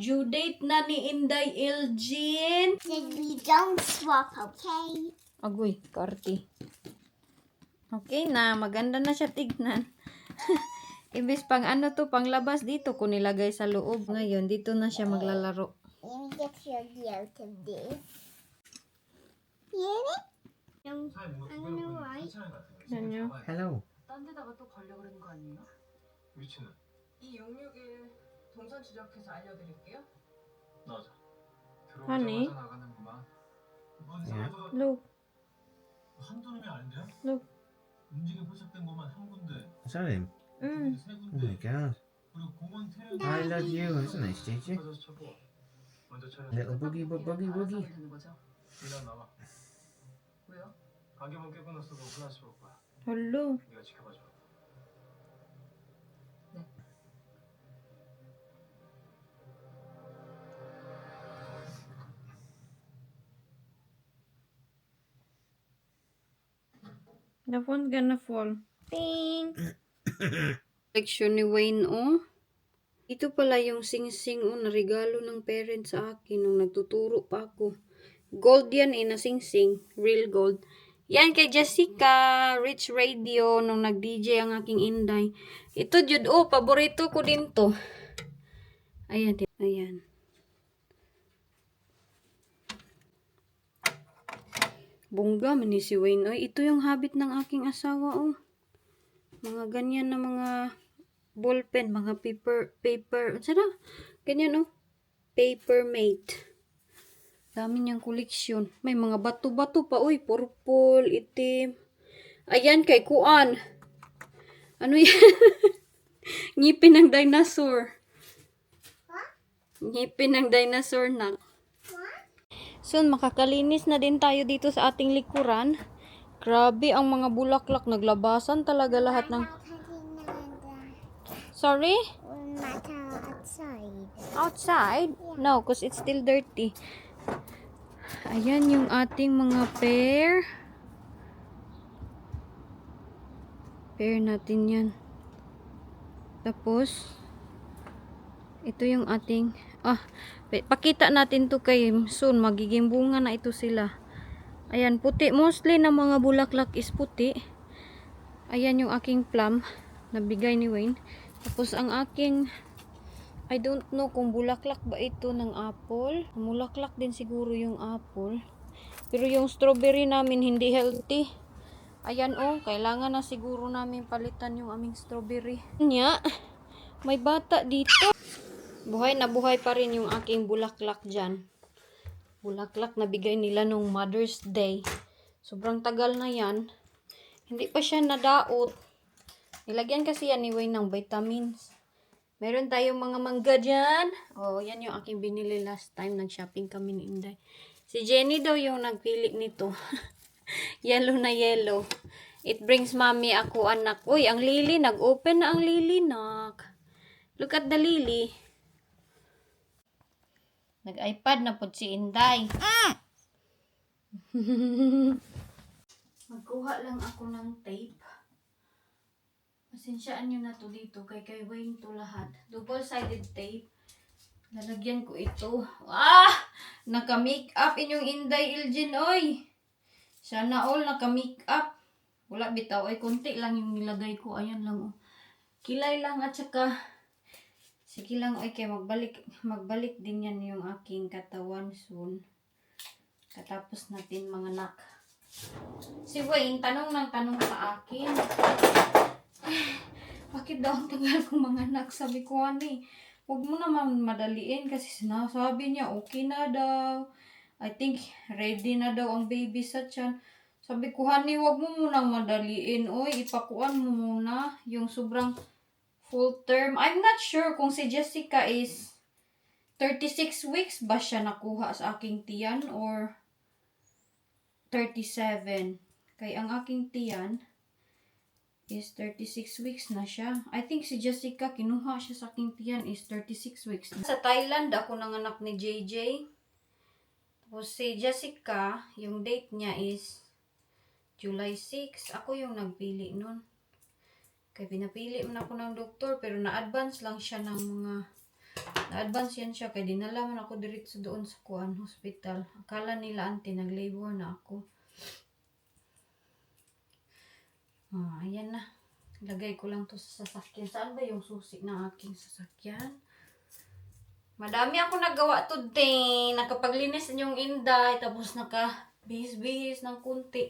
Due date na ni Inday Elgin. Then we don't swap, okay? Agoy, karti. Okay na, maganda na siya tignan. Ibis pang ano to, pang labas dito ko nilagay sa loob. Ngayon, dito na siya maglalaro. Let me get your out of this. Hear it? I'm gonna write. Ano? Hello. 딴 데다가 또 가려고 그러는 거 아니에요? 위치는? 이 061 동선 지적해서 알려드릴게요. 나자. 아니. 들어오자마자 나가는구만. 뭔 예? 생각보다 Look, 한두 놈이 아닌데? look. 움직임 포착된 것만 한 군데, Salim. Mm. 세 Oh 군데, my god. 그리고 공원 테레비. I love you. That's a nice JJ. 찾아서 쳐고. 먼저 차려. Little boogie, boogie, 알아서 boogie. 하면 되는 거죠? 일단 나와. 왜요? 가게만 깨고 났어도 하나씩 올 거야. Hello. 네가 지켜봐줘. The phone's gonna fall. Bing. Collection ni Wayne, oh. Ito pala yung sing-sing, oh, na regalo ng parents sa akin nung nagtuturo pa ako. Gold yan, na sing-sing. Real gold. Yan kay Jessica, Rich Radio, nung nag-DJ ang aking Inday. Ito, Jude, oh, paborito ko din to. Ayan, ayan. Bongga, man ni si Wayne. Oy, ito yung habit ng aking asawa, oh. Mga ganyan na mga ballpen, mga paper, sana, ganyan, oh. Paper mate. Dami niyang koleksyon. May mga bato-bato pa, uy, purple, itim. Ayan, kay Kuan. Ano yan? Ngipin ng dinosaur. Ngipin ng dinosaur na. So, makakalinis na din tayo dito sa ating likuran. Grabe, ang mga bulaklak. Naglabasan talaga lahat ng... Sorry? Outside. Outside? No, because it's still dirty. Ayan yung ating mga pear. Pear natin yan. Tapos, ito yung ating... pakita natin to kay soon. Magiging bunga na ito sila. Ayan, puti. Mostly na mga bulaklak is puti. Ayan yung aking plum. Nabigay ni Wayne. Tapos ang aking... I don't know kung bulaklak ba ito ng apple. Bulaklak din siguro yung apple. Pero yung strawberry namin hindi healthy. Ayan, oh. Kailangan na siguro namin palitan yung aming strawberry. Nya, may bata dito. Buhay na buhay pa rin yung aking bulaklak dyan. Bulaklak na bigay nila nung Mother's Day. Sobrang tagal na yan. Hindi pa siya nadaot. Nilagyan kasi yan ni Wayne ng vitamins. Meron tayong mga mangga dyan. Oh, yan yung aking binili last time. Nag-shopping kami ni Inday. Si Jenny daw yung nagpili nito. Yellow na yellow. It brings mommy ako, anak. Uy, ang lily. Nag-open na ang lily, nak. Look at the lily. Nag-iPad na po si Inday. Magkuha lang ako ng tape. Pasensyaan nyo na to dito. Kay Wayne to lahat. Double-sided tape. Lalagyan ko ito. Naka-make up inyong Inday Elgin, oy. Sana all naka-make up. Wala bitaw. Ay, konti lang yung nilagay ko. Ayan lang, oh. Kilay lang at saka... Sige lang, oy, kay magbalik din yan yung aking katawan soon. Katapos natin mga nak. Si Wayne, tanong ng tanong sa akin. Bakit daw ang tagal kong mga anak? Sabi ko, ani, huwag mo naman madaliin kasi sinasabi niya, okay na daw. I think, ready na daw ang baby sa tiyan. Sabi ko, honey, huwag mo munang madaliin. Oy, ipakuan mo muna yung sobrang full term. I'm not sure kung si Jessica is 36 weeks ba siya nakuha sa aking tiyan or 37. Kaya ang aking tiyan is 36 weeks na siya. I think si Jessica, kinuha siya sa aking tiyan is 36 weeks. Sa Thailand, ako nanganak ni JJ. Tapos si Jessica, yung date niya is July 6. Ako yung nagpili nun. Kaya pinapili man ako ng doktor, pero na-advance lang siya ng mga Na-advance yan siya kay dinala man ako diretso doon sa kuan hospital. Akala nila auntie nag-labor na ako. Ayan na. Lagay ko lang to sa sasakyan. Saan ba yung susi ng aking sasakyan? Madami ako nagawa today. Nakapaglinis yung inday. Tapos naka-bihis-bihis ng kunti.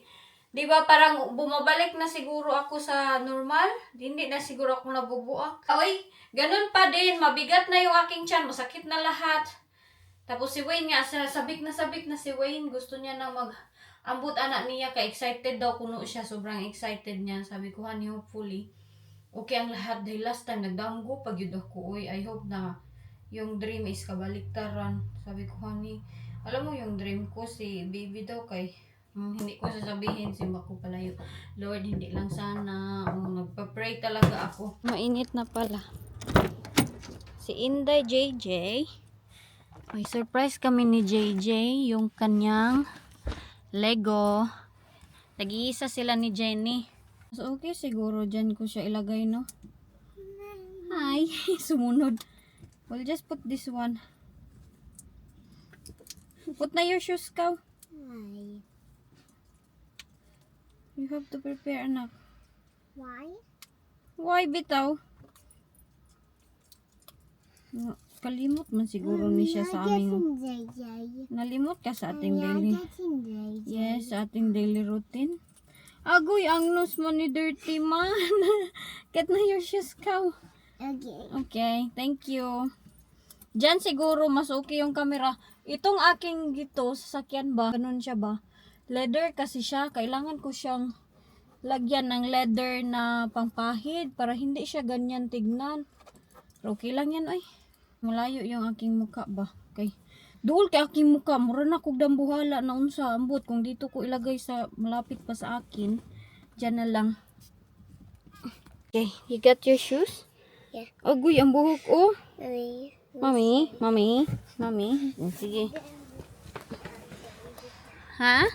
Di ba parang bumabalik na siguro ako sa normal? Hindi na siguro ako nabubuak. Oy, ganun pa din. Mabigat na yung aking tiyan. Masakit na lahat. Tapos si Wayne nga, sabik na si Wayne. Gusto niya na ambot anak niya. Ka-excited daw kuno siya. Sobrang excited niya. Sabi ko, honey, hopefully, okay ang lahat. Dahil last time, nagdamgo pag yun ako. Oy, I hope na yung dream is kabaliktaran. Sabi ko, honey, alam mo yung dream ko, si baby daw kay hindi ko sasabihin, simba ko palayo. Lord, hindi lang sana. Nagpa-pray talaga ako. Mainit na pala. Si Inday JJ. May surprise kami ni JJ. Yung kanyang Lego. Nag-iisa sila ni Jenny. So, okay, siguro dyan ko siya ilagay, no? Hi! Sumunod. We'll just put this one. Put na your shoes, Kaw. Why? You have to prepare, anak. Why? Why, bitaw? Kalimot man siguro ni siya sa aming... Nalimot ka sa ating daily... Yes, sa ating daily routine. Agoy, ang nose mo ni dirty man. Get na your shoes, Kaw. Okay. Okay, thank you. Diyan siguro mas okay yung camera. Itong aking gito, sasakyan ba? Ganun siya ba? Leather kasi siya. Kailangan ko siyang lagyan ng leather na pangpahid para hindi siya ganyan tignan. Pero okay lang yan, ay. Malayo yung aking muka ba? Okay. Duol kay aking muka. Mura na kog dambuhala na unsa ambot. Kung dito ko ilagay sa malapit pa sa akin. Diyan na lang. Okay, you got your shoes? Yeah. Agoy, ang buhok, oh. Mommy. Mami. Sige. Ha?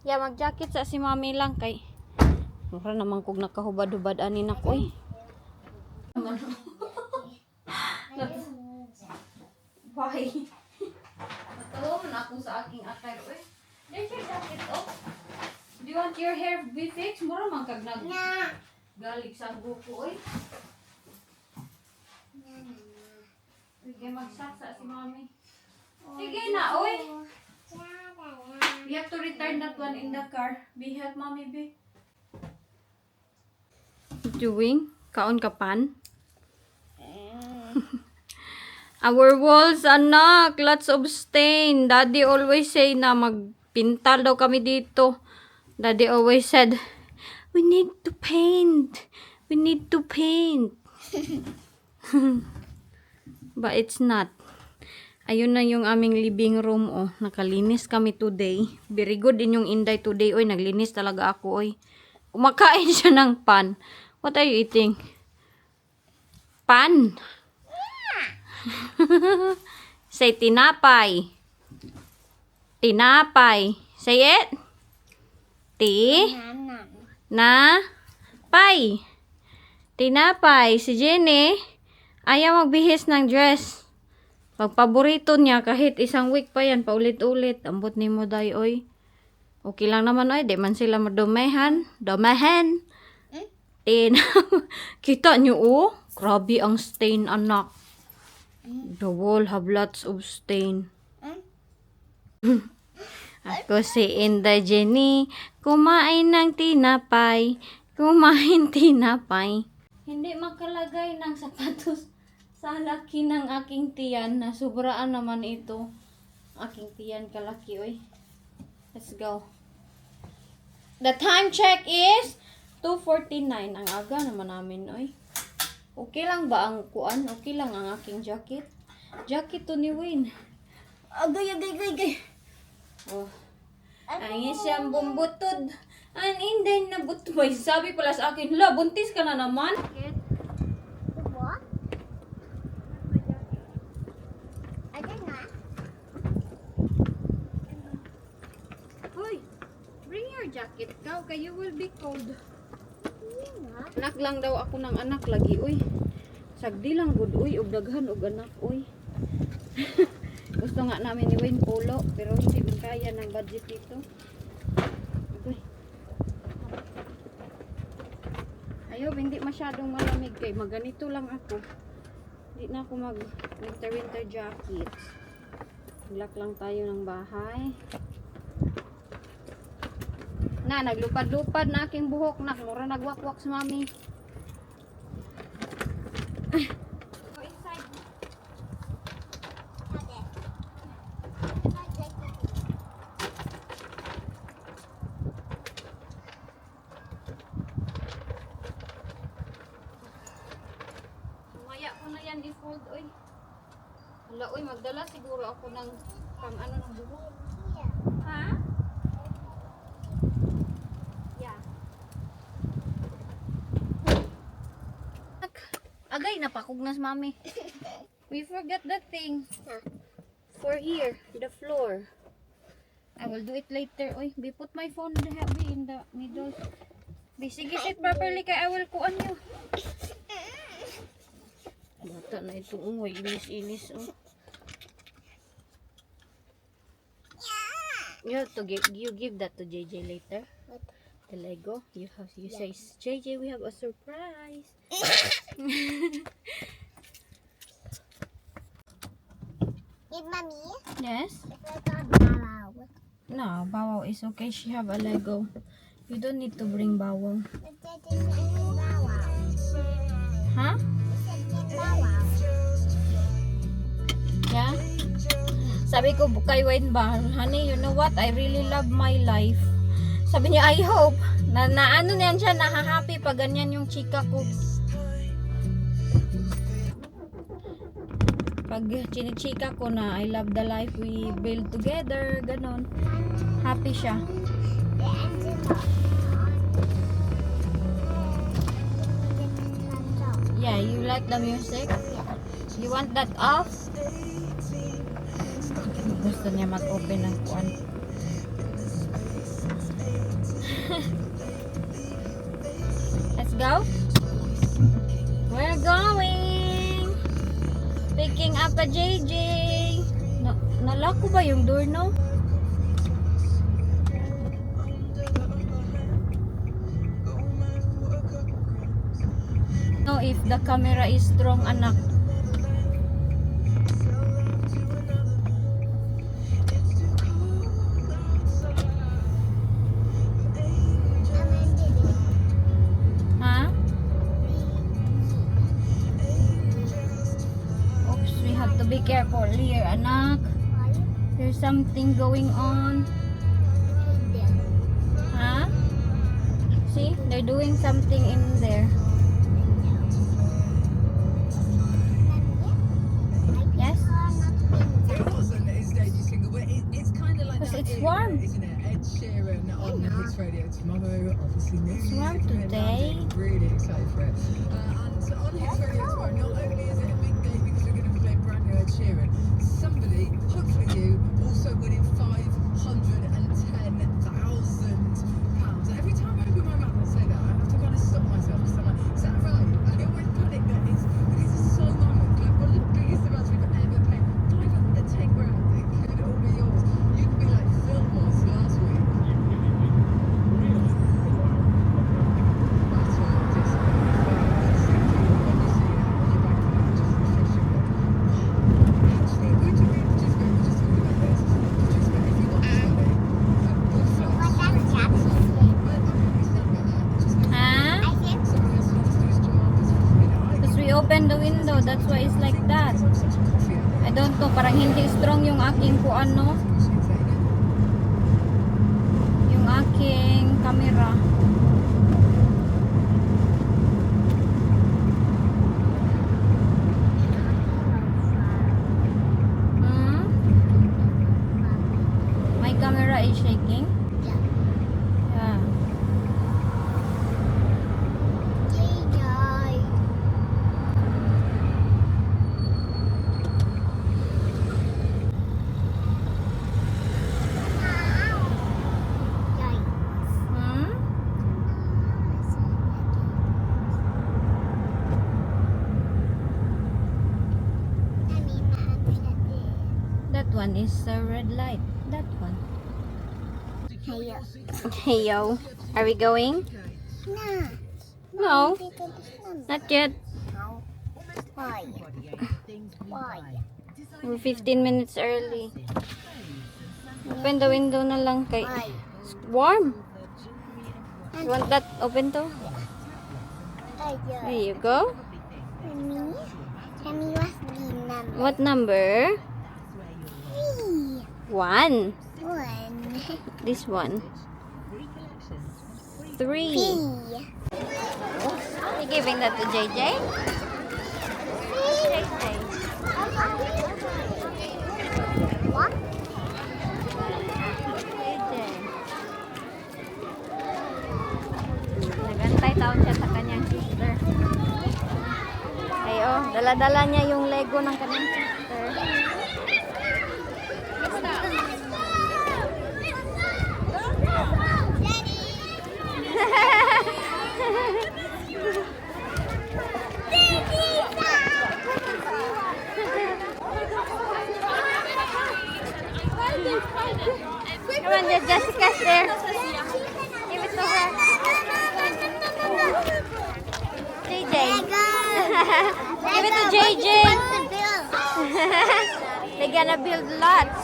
Yeah, mag-jacket sa si mami lang kay. Mura naman kog nakahubad-hubad anin ako eh. Why? Natawa man ako sa aking atay ko eh. There's your jacket, oh. Do you want your hair be fixed? Mura man kag galig sa buko eh. Sige, magsaksa si mami. Sige na, oy. We have to return that one in the car. Be help mommy, be. Doing? Kaon ka pan? Our walls, anak. Lots of stain. Daddy always say na magpintal daw kami dito. Daddy always said, we need to paint. We need to paint. But it's not. Ayun na yung aming living room, oh. Nakalinis kami today. Very good din yung Inday today, oy. Naglinis talaga ako, oy. Kumakain siya ng pan. What are you eating? Pan? Say tinapay. Tinapay. Say it. Na? Pay. Tinapay. Si Jenny, ayaw magbihis ng dress. Pag paborito niya, kahit isang week pa yan, paulit-ulit. Ambot ni mo, day, oy. Okay lang naman, oy. Di man sila madumehan. Dumehan. Kita nyo, oh. Grabe ang stain, anak. The wall have lots of stain. Ako si Inday Jenny. Kumain ng tinapay. Kumain tinapay. Hindi makalagay ng sapatos sa laki ng aking tiyan na sobraan naman ito. Aking tiyan kalaki, oy. Let's go. The time check is 2:49. Ang aga naman namin, oy. Okay lang ba ang kuan? Okay lang ang aking jacket? Jacket to ni Wayne. Agay. Oh. Ay, siyang bumbutod. Ang inday na butbay. Sabi pala sa akin, la, buntis ka na naman. What? I don't know. Hoy, bring your jacket. Kau, you will be cold. Yeah. Anak lang daw ako ng anak lagi, uy. Sagdi lang gud uy og daghan og anak uy. Gusto nga namin ni Wayne polo pero hindi man kaya ng budget dito. Uy. Ayaw, hindi masyadong malamig kay maganito lang ako. Hindi na ako mag winter jackets. Lock lang tayo ng bahay. Na, naglupad-lupad na aking buhok na. Mura nagwakwak sa mami. Go inside. Sumaya ko na yan i-fold, oy. Hala, oy, magdala siguro ako ng pang ano ng buhok. Ha? Yeah. Agay, napakugnas mami. We forgot the thing. For here, the floor. I will do it later. Oy, be put my phone heavy in the middle. Be, sige, sit properly kay I will kuan you. Bata na ito. Oh, inis-inis. Oh. You give that to JJ later. What? The Lego. You say JJ, we have a surprise. Did mommy? Yes. If I got Bow. No, Bawaw is okay. She have a Lego. You don't need to bring Bawaw. But that is only Bow. Huh? Bow. Yeah? Sabi ko kay Wayne ba, honey, you know what? I really love my life. Sabi niya, I hope. Na ano niyan siya, nahahappy pag ganyan yung chika ko. Pag chinichika ko na I love the life we build together, ganon. Happy siya. The engine off. Yeah, you like the music? You want that off? Gusto niya mag-open ng kuwan. Let's go. We're going. Picking up a JJ. Nalak ko ba yung door, no? No, if the camera is strong, anak. Ha? Oops, we have to be careful here, anak. There's something going on. Huh? See? They're doing something in there. Yes? It wasn't his debut single, but it's kind of like Because that it's era, warm. isn't it? Ed Sheeran on his radio tomorrow, obviously new It's warm music coming today. out, really excited for it. And on his radio tomorrow, not only is it a big day because we're going to be playing brand new Ed Sheeran, somebody, hopefully you, also winning £510,000. Every time I open my mouth and say that, I have to kind of stop myself because I'm like, is that right? I always panic that it's because it's so moment, like one of the biggest amounts we've ever paid, £510,000. It could all be yours. You could be like Phil was last week. That's what it is. When you see it on your bank account, it just refreshes you. Actually, would you be just talking about this? Just if you got this money, good for What us. that's But I'm really sad about that. Just Huh? I think somebody else wants to do his job. Because we opened the window, that's why it's like that. I don't know, parang hindi strong yung aking kuan, no? Yung aking camera. Hmm? My camera is shaking? Yeah. Hmm? one is the red light. That one. Hey, yo. Hey yo, are we going? No. No, Dito the not yet. No. Why? Why? We're 15 minutes early. Open the window na lang kay. Why? It's warm. You want that open to? Hey, yo. There you go. Mommy? Tell me what's the number? What number? 3. 1. 1. This one. 3. 3. You giving that to JJ? JJ. What? JJ. Nagantay taon siya sa kanyang sister. Ay oh, dala-dala niya yung Lego ng kanyang sister. Come on, Jessica's there. Give it to her. JJ. Give it to JJ. They're gonna build lots.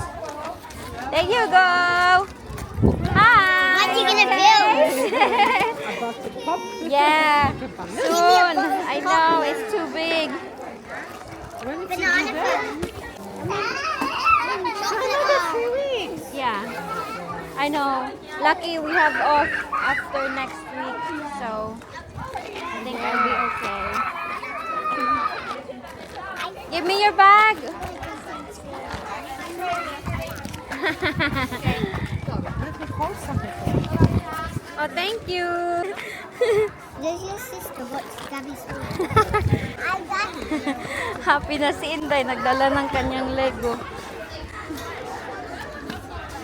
There you go. Hi. What you gonna build? Yeah. Soon. I know it's too big. Banana fruit. Yeah. I know. Lucky we have off after next week, so I think I'll be okay. Give me your bag. Oh, thank you. There's your sister. What's Gabby's food? I got it. Happy na si Inday, nagdala ng kanyang Lego.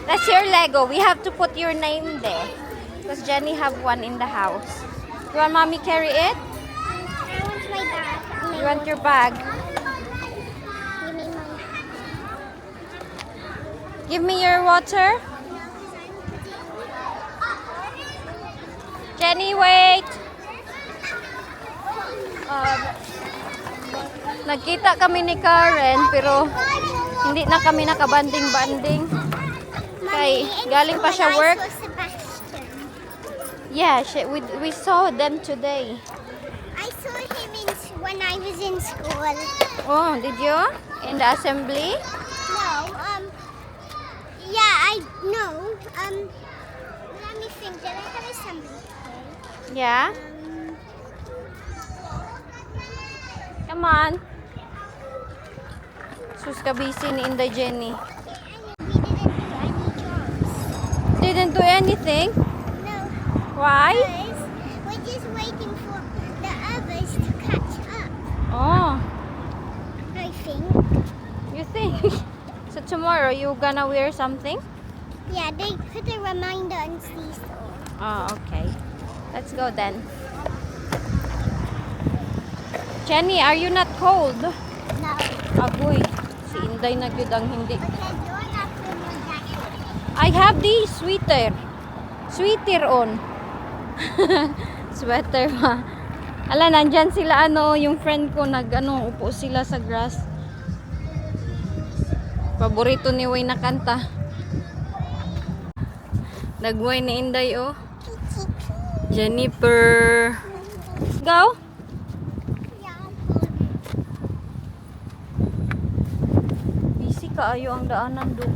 That's your Lego. We have to put your name there. Because Jenny have one in the house. You want mommy carry it? I want my bag. You want your bag? Give me my... Give me your water. Jenny, wait. Nagkita kami ni Karen pero hindi na kami nakabanding-banding. Kay galing pa siya work. Yeah, we saw them today. I saw him when I was in school. Oh, did you? In the assembly? No, yeah, I know. Let me think. Did I have assembly today? Yeah. Come on. Sus ka busy ni Inday Jenny. We didn't do any jobs. Didn't do anything? No, Why? because we're just waiting for the others to catch up. Oh, I think. you think? So tomorrow you gonna wear something? Yeah, they put a reminder on Seesaw. Oh, okay. Let's go then. Jenny, are you not cold? No, Agoy, si Inday na gyud ang hindi. because you're not from my jacket. I have this sweater. Sweater on. Sweater pa. Ala, nandyan sila yung friend ko upo sila sa grass. Paborito ni Way na kanta. Nagway ni Inday oh. Jennifer. Go. Busy kaayo ang daanan do.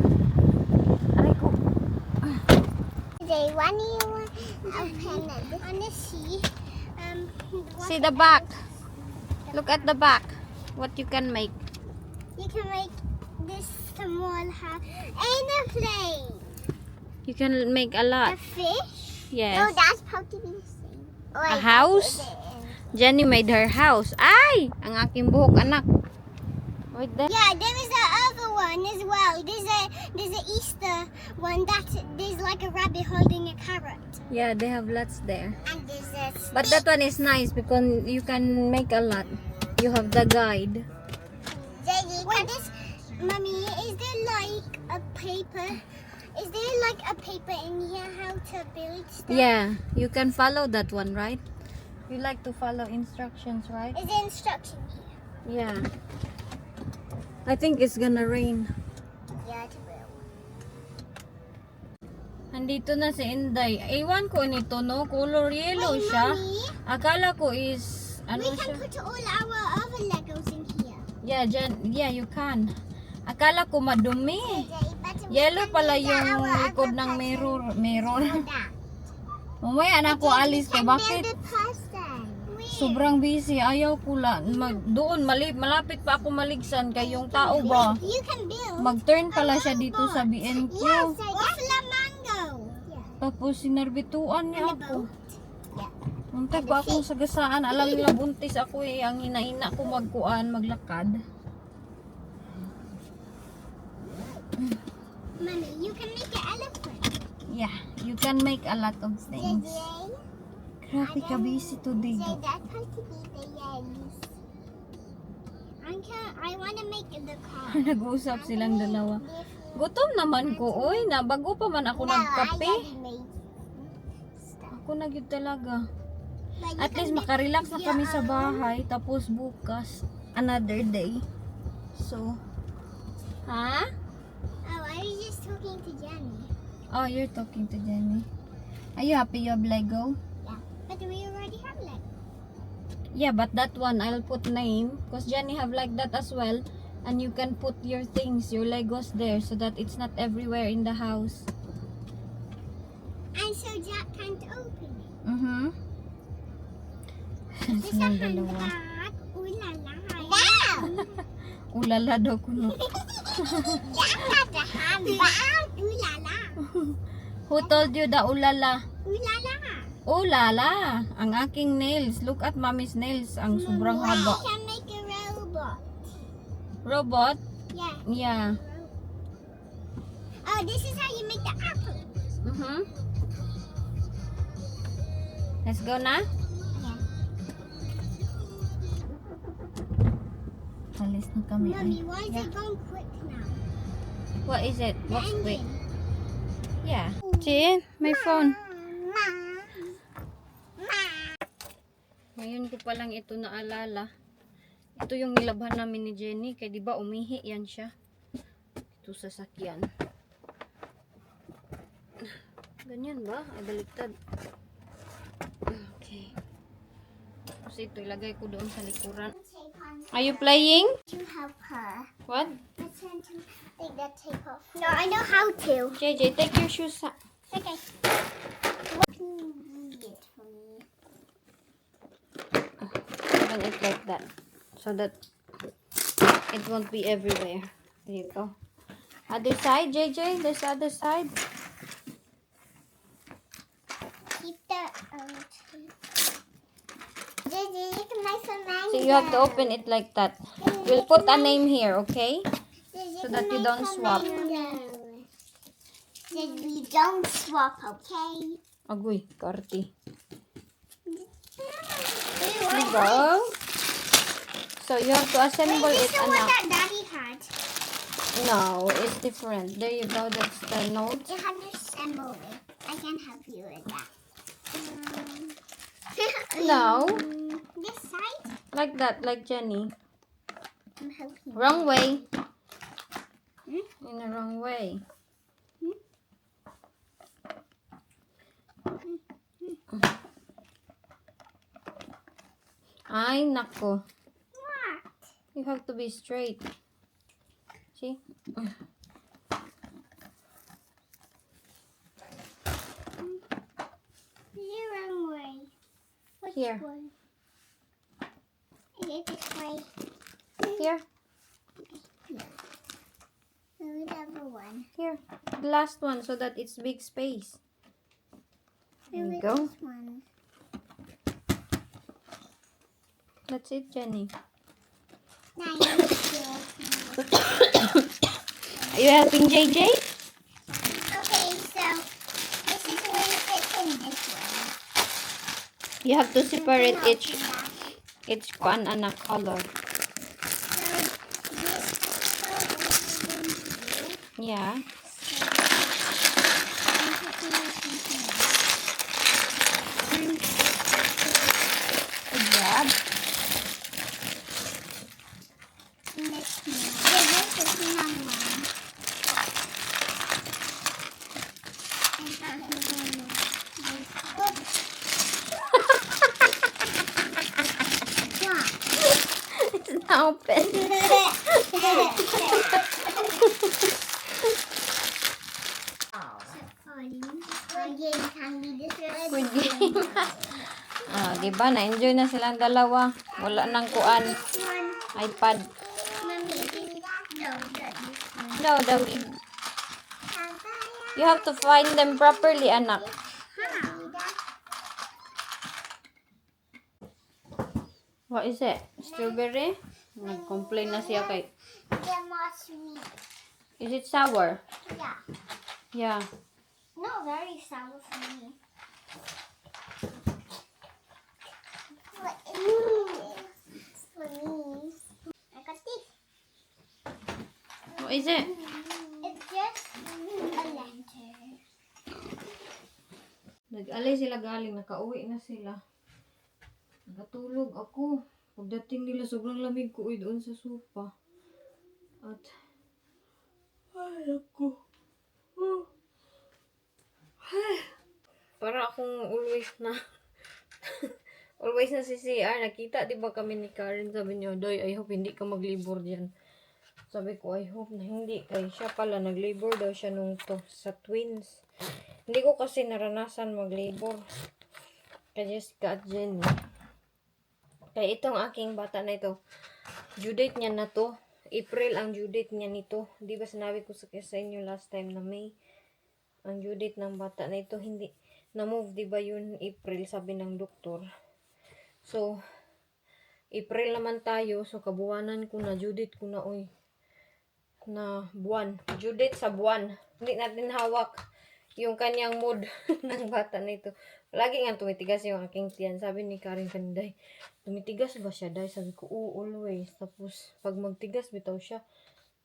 Aray ko. Today, when you open it on the sea, See the back. Look at the back. What you can make. you can make this small house and a plane. You can make a A lot. fish? No, Yes. that's probably the same. Oh, A house? Jenny made her house. Ay! Ang aking buhok, anak. Wait there. Yeah, there is the other one as well. There's a Easter one that there's like a rabbit holding a carrot. Yeah, they have lots there. And there's a But that one is nice because you can make a lot. You have the guide. Daddy, what is, Mommy, is there like make a paper? Is there like a paper in here how to build stuff? Yeah, you can follow that one, right? You like to follow instructions, right? Is there instruction here? Yeah. I think it's gonna rain. Yeah, it will. Andito na si Inday. Ewan ko nito, no? Color yellow Wait, siya. Mommy, Akala ko is, ano we siya? can put all our other Legos in here. Yeah, yeah, you can. Akala ko madumi. Today, but we Yellow can pala use yung our likod other ng person mirror. for Mirror. that. Mamaya na ako alis kay bakit? Build a person. Sobrang busy. Ayaw ko doon, malapit pa ako maligsan kay yung tao ba? You can build. Mag-turn pala siya dito sa BNQ. Yes, a flamingo. Yeah. Tapos sinarbituan niya ako. Yeah. Muntag pa akong sagasaan. Alam nila buntis ako eh. Ang hina-hina ko maglakad. Mommy, you can make an elephant. Yeah, you can make a lot of things. Grabe ka busy today. Say that part to be the yes. I want to make the car. Nag-uusap silang dalawa. Gutom naman ko, oy. Bago pa man ako nagkape. Ako na yun talaga. At least makarelax na kami sa bahay. Tapos bukas, another day. So, ha? Oh, I was just talking to Jenny. Oh, you're talking to Jenny. Are you happy you have Lego? Yeah. But we already have Lego. Yeah, but that one I'll put name. Because Jenny have like that as well. And you can put your things, your Legos there. So that it's not everywhere in the house. And so Jack can't open it. Mm-hmm. This is a Silang dalawa. handbag. Ooh la la. No! Ulala daw kuno. Jack got the handbag. Ooh la la. Who told you the ulala? Ooh la la. Ulala! Ang aking nails. Look at mommy's nails. Ang sobrang haba. We can make a robot. Robot? Yeah. Yeah. Oh, this is how you make the apple. Mm-hmm. Let's go na? Yeah. Alis na kami. Mommy, Ay. why is Yeah. it going quick now? What is it? The What's quick? engine. Yeah. See? My phone. Ma. Ma. Ngayon ko palang ito naalala. Ito yung nilabhan namin ni Jenny. Kaya diba umihi yan siya. Ito sa sakyan. Ganyan ba? Ay baliktad. Okay. Tapos ito ilagay ko doon sa likuran. Are you playing? To help her. What? Let's turn to take that tape off. No, I know how to. JJ, take your shoes off. Okay. What can you read it for me? Open it like that. So that it won't be everywhere. There you go. Other side, JJ. There's the other side. Keep the tape. Did you can make some mango? So you have to open it like that. We'll put a name here, okay? so that you don't swap. Did we don't swap, okay? Agoy, karti. There There you go. So you have to assemble Is it. this the one Anak. that Daddy had? No, it's different. There you go. That's the note. You have to assemble it. I can help you with that. No. This side? Like that, like Jenny. I'm helping. Wrong way. Hmm? In the wrong way. Ay, nako. What? You have to be straight. See? The wrong way. Which Here. one? Is it this way? Here. No, the other one. Here. The last one so that it's big space. There you Maybe go. This one. That's it, Jenny. Now you need to- Are you helping JJ? Okay, so this is where it fits in this one. You have to separate Now each to that. each one and a color. So this Yeah. Good job. Next one. Yeah, this is number one. It's not open. Good game. Ah, di ba? Na-enjoy na silang dalawa. Wala nang kuan. iPad. No, you have to find them properly, anak. What is it? Strawberry? Nag-complain na siya kay... Is it sour? Yeah. Yeah. Not very sour for me. For me. I got this. What is it? It's just a lantern. Nag-alay sila galing. Nakauwi na sila. Nagatulog ako. Pagdating nila, sobrang lamig ko doon sa sofa. At... Ay, ako. Para akong always na... always na si CR. Nakita, di ba kami ni Karen? Sabi niya, Doy, I hope hindi ka maglibor dyan. Sabi ko, I hope na hindi. Kaya siya pala, naglibor daw siya nung to sa twins. Hindi ko kasi naranasan maglibor. Kaya Jessica at Jenny. Kaya itong aking bata na ito, due date niya na to. April ang due date niya nito. Di ba sinabi ko sa inyo last time na May? Ang due date ng bata na ito, hindi na-move, di ba yun April, sabi ng doktor. So, April naman tayo. So, kabuwanan ko na, due date ko na, oy. Na buwan. Due date sa buwan. Hindi natin hawak yung kanyang mood ng bata na ito. Lagi nga tumitigas yung aking tiyan. Sabi ni Karen kanday, tumitigas ba siya, Day? Sabi ko, oo, always. Tapos, pag magtigas, bitaw siya.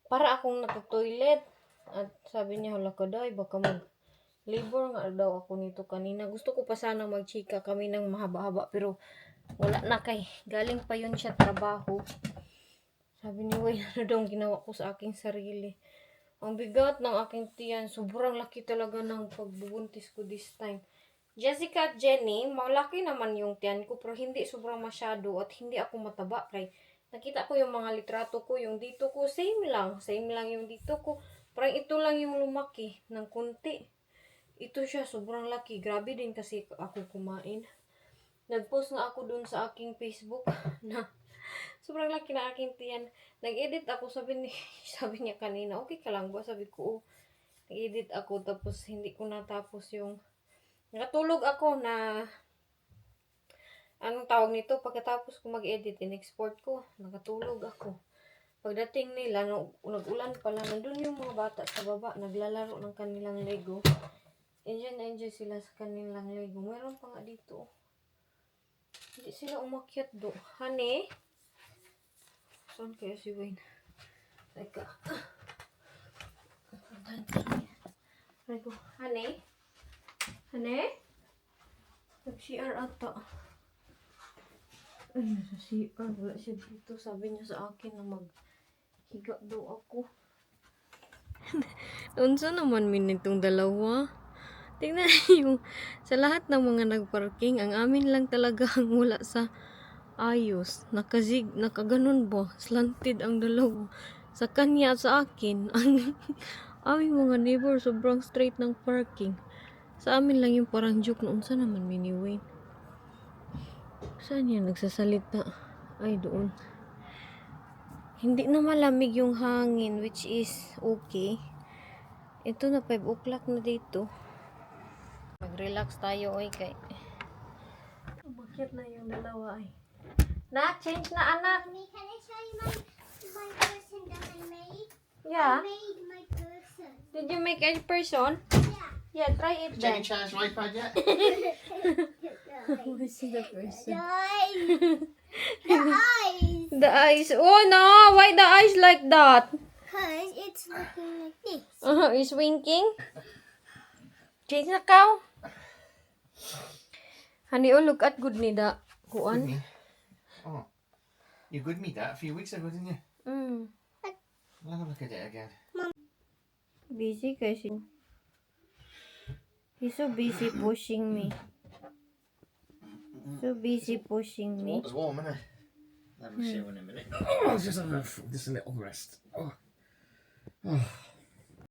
Para akong nag-toilet. At sabi niya, hala ka, Day, baka mag-labor nga daw ako nito kanina. Gusto ko pa sana mag-chika kami ng mahaba-haba, pero wala na kay. Galing pa yun siya trabaho. Sabi ni Wayne, ano daw ang ginawa ko sa aking sarili. Ang bigat ng aking tiyan. Sobrang laki talaga ng pagbubuntis ko this time. Jessica at Jenny, malaki naman yung tiyan ko, pero hindi sobrang masyado at hindi ako mataba. Kaya nakita ko yung mga litrato ko, yung dito ko, same lang. Same lang yung dito ko. Parang ito lang yung lumaki ng kunti. Ito siya, sobrang laki. Grabe din kasi ako kumain. Nag-post nga ako dun sa aking Facebook na sobrang laki na aking tiyan. Nag-edit ako, sabi niya kanina, okay ka lang ba? Sabi ko, oh. Nag-edit ako, tapos hindi ko natapos yung... Nakatulog ako na... Anong tawag nito? Pagkatapos ko mag-edit, in-export ko. Nakatulog ako. Pagdating nila, nag-ulan pala, nandun yung mga bata sa baba, naglalaro ng kanilang Lego. Enjoy na enjoy sila sa kanilang Lego. Meron pa nga dito. Hindi sila umakyat do. Honey? Saan kaya si Wayne? Teka. Lego. Honey? Honey? Nag-CR ata. Ay, nasa CR. Wala siya dito. Sabi niya sa akin na maghiga daw ako. Unsa naman minitong dalawa? Tingnan yung sa lahat ng mga nagparking, ang amin lang talaga ang wala sa ayos. Nakaganon ba? Slanted ang dalawa. Sa kanya at sa akin, ang aming mga neighbor sobrang straight ng parking. Sa amin lang yung parang joke noon. Saan naman mini Wayne? Saan yan nagsasalita? Ay, doon. Hindi na malamig yung hangin, which is okay. Ito na 5 o'clock na dito. Mag-relax tayo, oy, kay. Bakit na yung dalawa, ay. Na, change na, anak. Mommy, can I show you my person that I made? Yeah. I made my person. Did you make a person? Yeah. Yeah, try it then. charged your iPad yet? What's the person? The eyes. The eyes. The eyes. Oh no, why the eyes like that? Because it's looking like this. Is winking. Change na kaw. Honey, oh, look at good ni da. Good Kuan. me. Oh. You good me that a few weeks ago, didn't you? Mm. I'll have a look at it again. Busy kasi. He's so busy pushing me. So busy pushing me. Water's warm, isn't it? I'll have a shower in a minute. Oh, just a little rest. Oh.